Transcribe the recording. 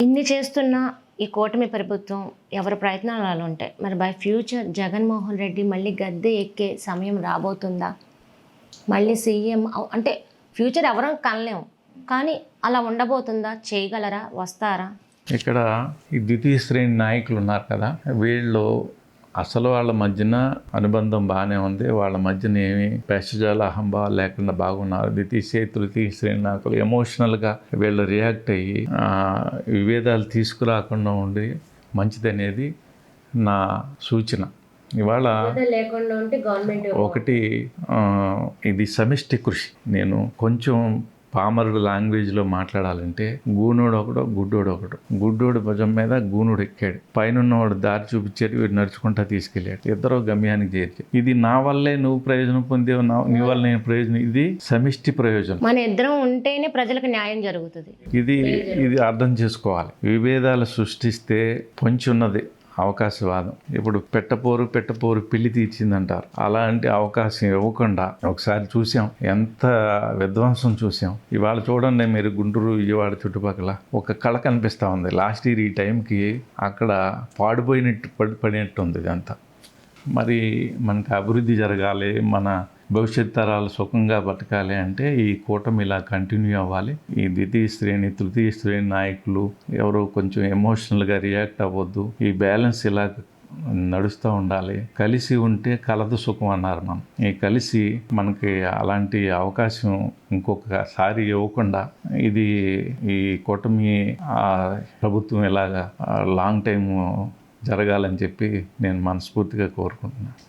ఇన్ని చేస్తున్న ఈ కూటమి ప్రభుత్వం ఎవరి ప్రయత్నాలు అలా ఉంటాయి. మరి బై ఫ్యూచర్ జగన్మోహన్ రెడ్డి మళ్ళీ గద్దె ఎక్కే సమయం రాబోతుందా? మళ్ళీ సీఎం అంటే ఫ్యూచర్ ఎవరం కనలేము, కానీ అలా ఉండబోతుందా? చేయగలరా? వస్తారా? ఇక్కడ ఈ ద్వితీయ శ్రేణి నాయకులు ఉన్నారు కదా, వీళ్ళు అసలు వాళ్ళ మధ్యన అనుబంధం బాగానే ఉంది. వాళ్ళ మధ్యన ఏమి పెషజాల అహంభావాలు లేకుండా బాగున్నారు. తృతీయ శ్రేణి నాయకులు ఎమోషనల్గా వీళ్ళు రియాక్ట్ అయ్యి విభేదాలు తీసుకురాకుండా ఉండి మంచిదనేది నా సూచన. ఇవాళ ఒకటి ఇది సమిష్టి కృషి. నేను కొంచెం పామరుడు లాంగ్వేజ్లో మాట్లాడాలంటే గూనోడు ఒకడు, గుడ్డోడు ఒకడు. గుడ్డోడు భుజం మీద గూనుడు ఎక్కాడు, పైనన్నవాడు దారి చూపించాడు, వీడు నడుచుకుంటా తీసుకెళ్ళాడు. ఇద్దరు గమ్యానికి చేర్చారు. ఇది నా వల్లే నువ్వు ప్రయోజనం పొందేవు, నీ వల్ల నేను ప్రయోజనం. ఇది సమిష్టి ప్రయోజనం. మన ఇద్దరం ఉంటేనే ప్రజలకు న్యాయం జరుగుతుంది. ఇది అర్థం చేసుకోవాలి. విభేదాలు సృష్టిస్తే పొంచున్నది అవకాశవాదం. ఇప్పుడు పెట్టపోరు పిల్లి తీర్చిందంటారు. అలాంటి అవకాశం ఇవ్వకుండా ఒకసారి చూసాం, ఎంత విధ్వంసం చూసాం. ఇవాళ చూడండి మీరు, గుంటూరు విజయవాడ చుట్టుపక్కల ఒక కళ కనిపిస్తూ ఉంది. లాస్ట్ ఇయర్ ఈ టైంకి అక్కడ పడినట్టు ఉంది ఇదంతా. మరి మనకు అభివృద్ధి జరగాలి, మన భవిష్యత్ తరాలు సుఖంగా బతకాలి అంటే ఈ కూటమి ఇలా కంటిన్యూ అవ్వాలి. ఈ తృతీయ శ్రేణి నాయకులు ఎవరో కొంచెం ఎమోషనల్గా రియాక్ట్ అవ్వద్దు. ఈ బ్యాలెన్స్ ఇలా నడుస్తూ ఉండాలి. కలిసి ఉంటే కలదు సుఖం అన్నారు మనం. ఈ కలిసి మనకి అలాంటి అవకాశం ఇంకొకసారి ఇవ్వకుండా ఈ కూటమి ప్రభుత్వం ఇలాగా లాంగ్ టైం జరగాలని చెప్పి నేను మనస్ఫూర్తిగా కోరుకుంటున్నాను.